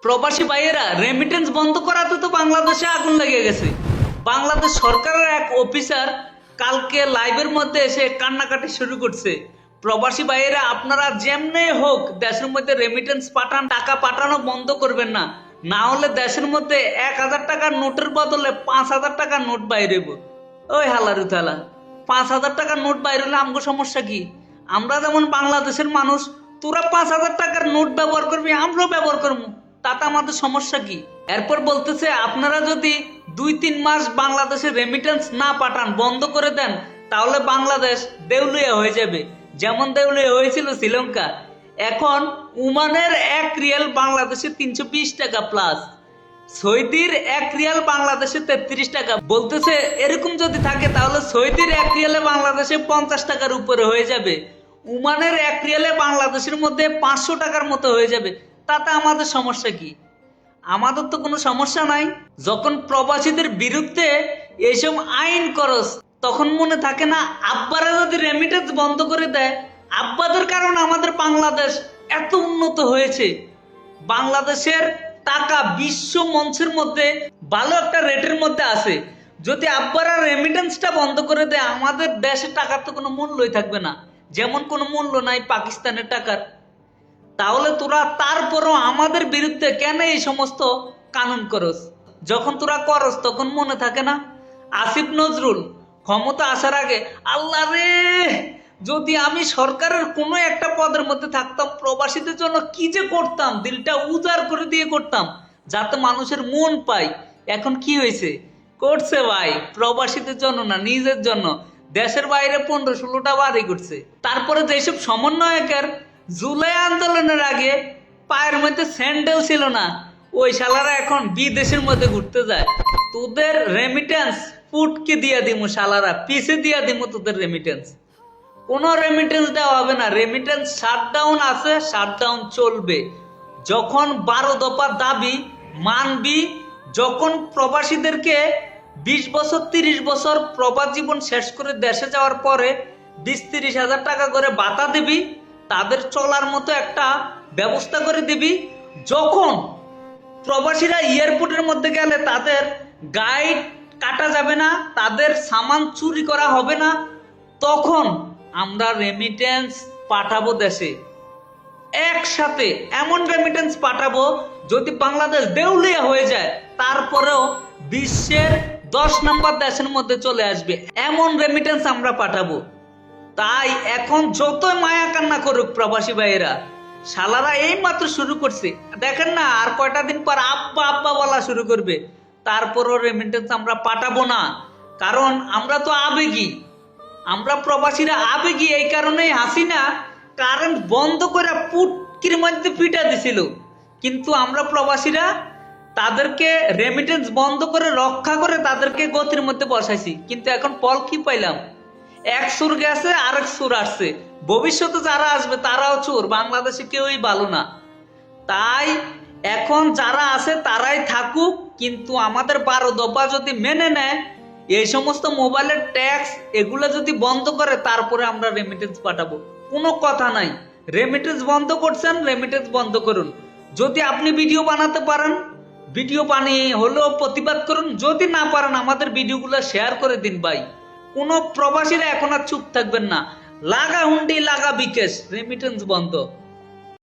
প্রবাসী ভাইয়েরা রেমিটেন্স বন্ধ করাতে তো বাংলাদেশে আগুন লেগে গেছে। বাংলাদেশ সরকারের এক অফিসার কালকে লাইভের মধ্যে এসে কান্নাকাটি শুরু করছে। প্রবাসী ভাইয়েরা আপনারা যেমনে হোক দেশের মধ্যে রেমিটেন্স পাঠান, টাকা পাঠানো বন্ধ করবেন না, না হলে দেশের মধ্যে 1000 টাকার নোটের বদলে 5000 টাকার নোট বাইরে। ওই হালারু থালা, 5000 টাকার নোট বাইরে হলে আমগো সমস্যা কি? আমরা যেমন বাংলাদেশের মানুষ, তোরা 5000 টাকার নোট ব্যবহার করবি, আমরাও ব্যবহার করবো, তাতে আমাদের সমস্যা কি? এরপর বলতেছে আপনারা যদি 2-3 মাস বাংলাদেশে রেমিটেন্স না পাঠান, বন্ধ করে দেন, তাহলে বাংলাদেশ দেউলিয়া হয়ে যাবে, যেমন দেউলিয়া হয়েছিল শ্রীলঙ্কা। এখন ওমানের 1 রিয়াল বাংলাদেশে 320 টাকা প্লাস, সৌদির 1 রিয়াল বাংলাদেশে 33 টাকা। বলতেছে এরকম যদি থাকে তাহলে সৌদির 1 রিয়ালে বাংলাদেশে 50 টাকার উপরে হয়ে যাবে, ওমানের 1 রিয়ালে বাংলাদেশের মধ্যে 500 টাকার মতো হয়ে যাবে, তাতে আমাদের সমস্যা কি? আমাদের তো কোনো সমস্যা নাই। যখন প্রবাসীদের বিরুদ্ধে এইসব আইন করস, তখন মনে থাকে না আব্বারা যদি রেমিটেন্স বন্ধ করে দেয়, আব্বাদের কারণে আমাদের বাংলাদেশ এত উন্নত হয়েছে। বাংলাদেশের টাকা বিশ্ব মঞ্চের মধ্যে ভালো একটা রেটের মধ্যে আছে। যদি আব্বারা রেমিটেন্সটা বন্ধ করে দেয়, আমাদের দেশের টাকার তো কোনো মূল্যই থাকবে না, যেমন কোনো মূল্য নাই পাকিস্তানের টাকার। তাহলে তোরা তারপরও আমাদের বিরুদ্ধে কেন এই সমস্ত কানুন করস? যখন তোরা করস তখন মনে থাকে না আসিফ নজরুল ক্ষমতা আসার আগে, আল্লাহ রে, যদি আমি সরকারের কোনো একটা পদের মধ্যে থাকতাম, প্রবাসীদের জন্য কি যে করতাম, দিলটা উজাড় করে দিয়ে করতাম, যাতে মানুষের মন পাই। এখন কি হয়েছে? করছে ভাই প্রবাসীদের জন্য না, নিজের জন্য। দেশের বাইরে 15-16টা বাড়ি করছে। তারপরে যেসব সমন্বয়কের জুলাই আন্দোলনের আগে পায়ের মধ্যে স্যান্ডেল ছিল না, ওই শালারা এখন বিদেশের মধ্যে ঘুরতে যায়। তোদের রেমিটেন্স ফুটকে দিয়া দিমু, শালারা পিছে দিয়া দিমু তোদের রেমিটেন্স। কোনো রেমিটেন্স দেওয়া হবে না। রেমিটেন্স শাটডাউন আছে, শাটডাউন চলবে। যখন 12 দফা দাবি মানবি, যখন প্রবাসীদেরকে 20 বছর 30 বছর প্রবাস জীবন শেষ করে দেশে যাওয়ার পরে 20-30 হাজার টাকা করে ভাতা দিবি, তাদের চলার মতো একটা ব্যবস্থা করে দিবি। যখন প্রবাসীরা এয়ারপোর্টের মধ্যে গেলে তাদের গাইড কাটা যাবে না, তাদের সামান চুরি করা হবে না, তখন আমরা রেমিটেন্স পাঠাবো দেশে। একসাথে এমন রেমিটেন্স পাঠাবো, যদি বাংলাদেশ দেউলিয়া হয়ে যায় তারপরেও বিশ্বের 10 নম্বর দেশের মধ্যে চলে আসবে, এমন রেমিটেন্স আমরা পাঠাবো। তাই এখন যতই মায়া কান্না করুক প্রবাসী ভাইয়েরা, শালারা এই মাত্র শুরু করছে, দেখেন না আর কয়টা দিন পর আব্বা আব্বা বলা শুরু করবে। তারপরও রেমিটেন্স আমরা পাঠাবো না, কারণ আমরা তো আবেগী। আমরা প্রবাসীরা আবেগী, এই কারণেই হাসিনা কারেন্ট বন্ধ করে পুটকির মধ্যে পিটা দিছিল, কিন্তু আমরা প্রবাসীরা তাদেরকে রেমিটেন্স বন্ধ করে রক্ষা করে তাদেরকে গতির মধ্যে বসাইছি। কিন্তু এখন ফল কি পাইলাম? এক সুর গেছে, আরেক সুর আসছে। ভবিষ্যতে যারা আসবে তারাও চোর, বাংলাদেশে কেউই ভালো না। তাই এখন যারা আছে তারাই থাকুক, কিন্তু আমাদের 12 দফা যদি মেনে নেয়, এই সমস্ত মোবাইলের ট্যাক্স এগুলো যদি বন্ধ করে, তারপরে আমরা রেমিটেন্স পাঠাবো। কোনো কথা নাই, রেমিটেন্স বন্ধ করছেন, রেমিটেন্স বন্ধ করুন। যদি আপনি ভিডিও বানাতে পারেন, ভিডিও বানিয়ে হলেও প্রতিবাদ করুন। যদি না পারেন, আমাদের ভিডিওগুলো শেয়ার করে দিন ভাই। কোনো প্রবাসীরা এখন আর চুপ থাকবেন না। লাগা হুন্ডি লাগা বিকাশ, রেমিটেন্স বন্ধ।